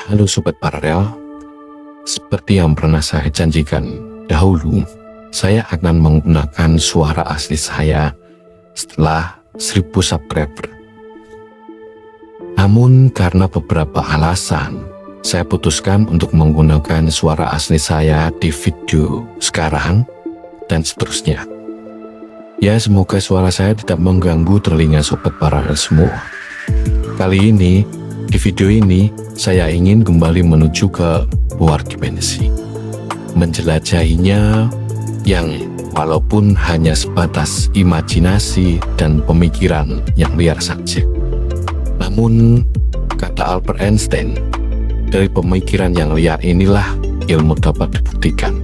Halo Sobat Paralel, seperti yang pernah saya janjikan dahulu, saya akan menggunakan suara asli saya setelah 1000 subscriber. Namun karena beberapa alasan, saya putuskan untuk menggunakan suara asli saya di video sekarang dan seterusnya. Ya, semoga suara saya tidak mengganggu telinga Sobat Paralel semua. Kali ini, di video ini, saya ingin kembali menuju ke luar dimensi. Menjelajahinya yang walaupun hanya sebatas imajinasi dan pemikiran yang liar saja. Namun, kata Albert Einstein, dari pemikiran yang liar inilah ilmu dapat dibuktikan.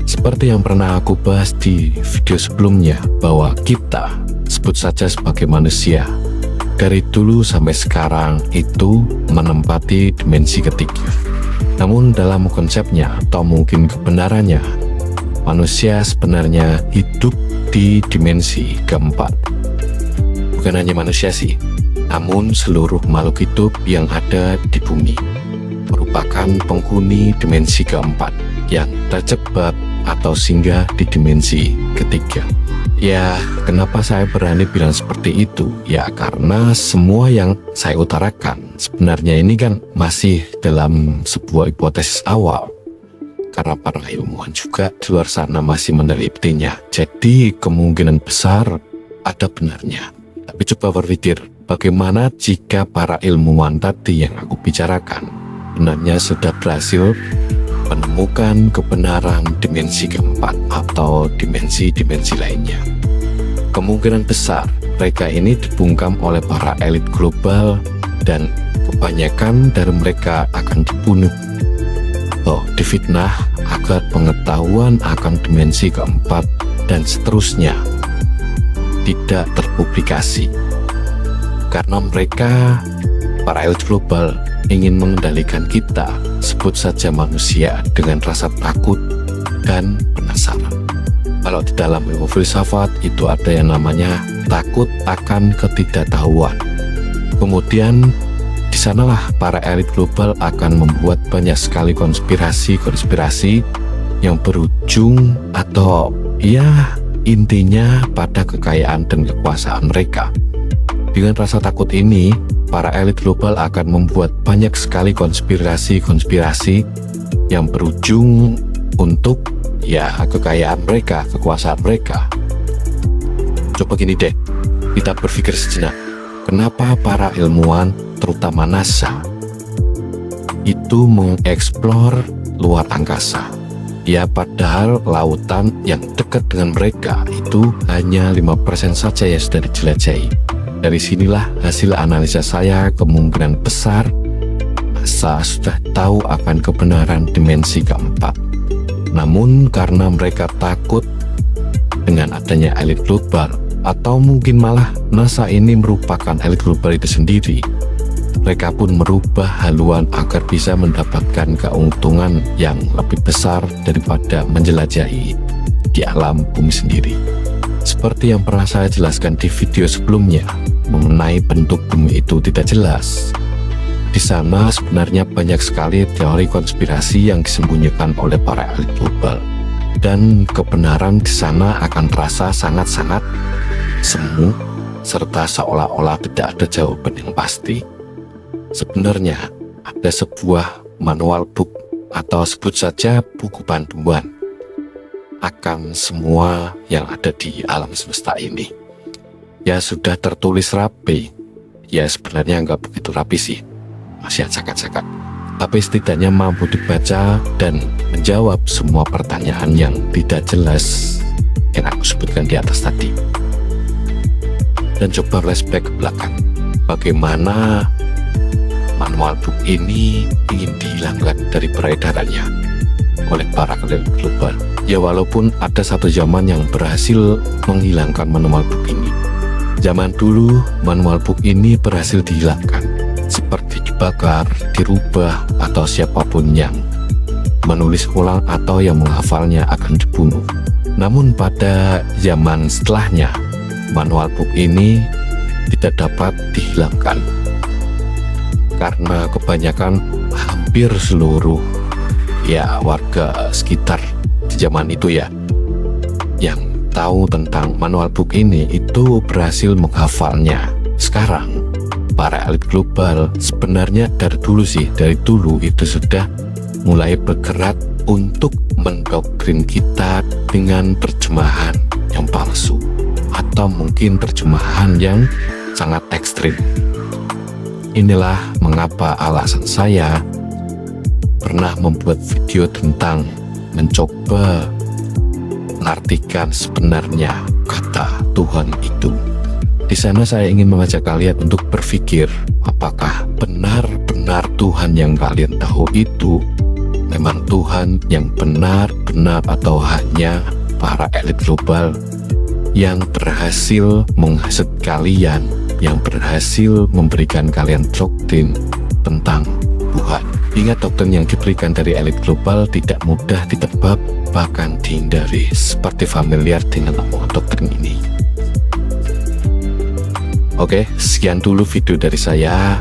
Seperti yang pernah aku bahas di video sebelumnya, bahwa kita, sebut saja sebagai manusia, dari dulu sampai sekarang itu menempati dimensi ketiga. Namun dalam konsepnya atau mungkin kebenarannya, manusia sebenarnya hidup di dimensi keempat. Bukan hanya manusia sih, namun seluruh makhluk hidup yang ada di bumi merupakan penghuni dimensi keempat yang terjebak atau singgah di dimensi ketiga. Ya, kenapa saya berani bilang seperti itu? Ya, karena semua yang saya utarakan sebenarnya ini kan masih dalam sebuah hipotesis awal. Karena para ilmuwan juga di luar sana masih menelitinya. Jadi kemungkinan besar ada benarnya. Tapi coba berpikir, bagaimana jika para ilmuwan tadi yang aku bicarakan benarnya sudah berhasil menemukan kebenaran dimensi keempat atau dimensi-dimensi lainnya? Kemungkinan besar mereka ini dibungkam oleh para elit global dan kebanyakan dari mereka akan dibunuh atau difitnah agar pengetahuan akan dimensi keempat dan seterusnya tidak terpublikasi. Karena mereka, para elit global, ingin mengendalikan kita, sebut saja manusia, dengan rasa takut dan penasaran. Kalau di dalam ilmu filsafat itu ada yang namanya takut akan ketidaktahuan. Kemudian di sanalah para elit global akan membuat banyak sekali konspirasi yang berujung atau ya intinya pada kekayaan dan kekuasaan mereka. Dengan rasa takut ini, para elit global akan membuat banyak sekali konspirasi yang berujung untuk ya kekayaan mereka, kekuasaan mereka. Coba gini deh, kita berpikir sejenak, kenapa para ilmuwan, terutama NASA, itu mengeksplor luar angkasa? Ya, padahal lautan yang dekat dengan mereka itu hanya 5% saja yang sudah dijelajahi. Dari sinilah hasil analisa saya, kemungkinan besar NASA sudah tahu akan kebenaran dimensi keempat. Namun karena mereka takut dengan adanya elit global, atau mungkin malah NASA ini merupakan elit global itu sendiri, mereka pun merubah haluan agar bisa mendapatkan keuntungan yang lebih besar daripada menjelajahi di alam bumi sendiri. Seperti yang pernah saya jelaskan di video sebelumnya, mengenai bentuk bumi itu tidak jelas. Di sana sebenarnya banyak sekali teori konspirasi yang disembunyikan oleh para elit global, dan kebenaran di sana akan terasa sangat-sangat semu, serta seolah-olah tidak ada jawaban yang pasti. Sebenarnya ada sebuah manual book atau sebut saja buku panduan akan semua yang ada di alam semesta ini. Ya, sudah tertulis rapi. Ya, sebenarnya nggak begitu rapi sih, masih acak-acakan, tapi setidaknya mampu dibaca dan menjawab semua pertanyaan yang tidak jelas yang aku sebutkan di atas tadi. Dan coba flashback ke belakang, bagaimana manual book ini ingin dihilangkan dari peredarannya oleh para elit global. Ya, walaupun ada satu zaman yang berhasil menghilangkan manual book ini. Zaman dulu manual book ini berhasil dihilangkan, seperti dibakar, dirubah, atau siapapun yang menulis ulang atau yang menghafalnya akan dibunuh. Namun pada zaman setelahnya, manual book ini tidak dapat dihilangkan. karena kebanyakan hampir seluruh warga sekitar di zaman itu yang tahu tentang manual book ini itu berhasil menghafalnya. Sekarang para elit global sebenarnya dari dulu itu sudah mulai bergerak untuk mendoktrin kita dengan terjemahan yang palsu atau mungkin terjemahan yang sangat ekstrim. Inilah mengapa alasan saya pernah membuat video tentang mencoba mengartikan sebenarnya kata Tuhan itu. Di sana saya ingin mengajak kalian untuk berpikir, apakah benar-benar Tuhan yang kalian tahu itu memang Tuhan yang benar-benar, atau hanya para elit global yang berhasil menghasut kalian, yang berhasil memberikan kalian doktrin tentang Tuhan. Ingat, doktrin yang diberikan dari elit global tidak mudah ditebak, bahkan dihindari, seperti familiar dengan omongan doktrin ini. Oke, sekian dulu video dari saya.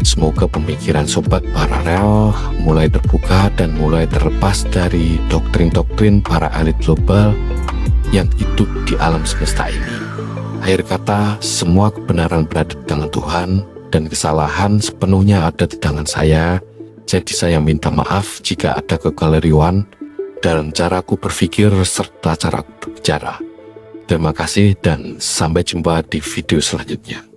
Semoga pemikiran sobat paralel mulai terbuka dan mulai terlepas dari doktrin-doktrin para elit global yang hidup di alam semesta ini. Akhir kata, semua kebenaran berada di tangan Tuhan dan kesalahan sepenuhnya ada di tangan saya. Jadi saya minta maaf jika ada kekeliruan dalam caraku berpikir serta caraku berbicara. Terima kasih dan sampai jumpa di video selanjutnya.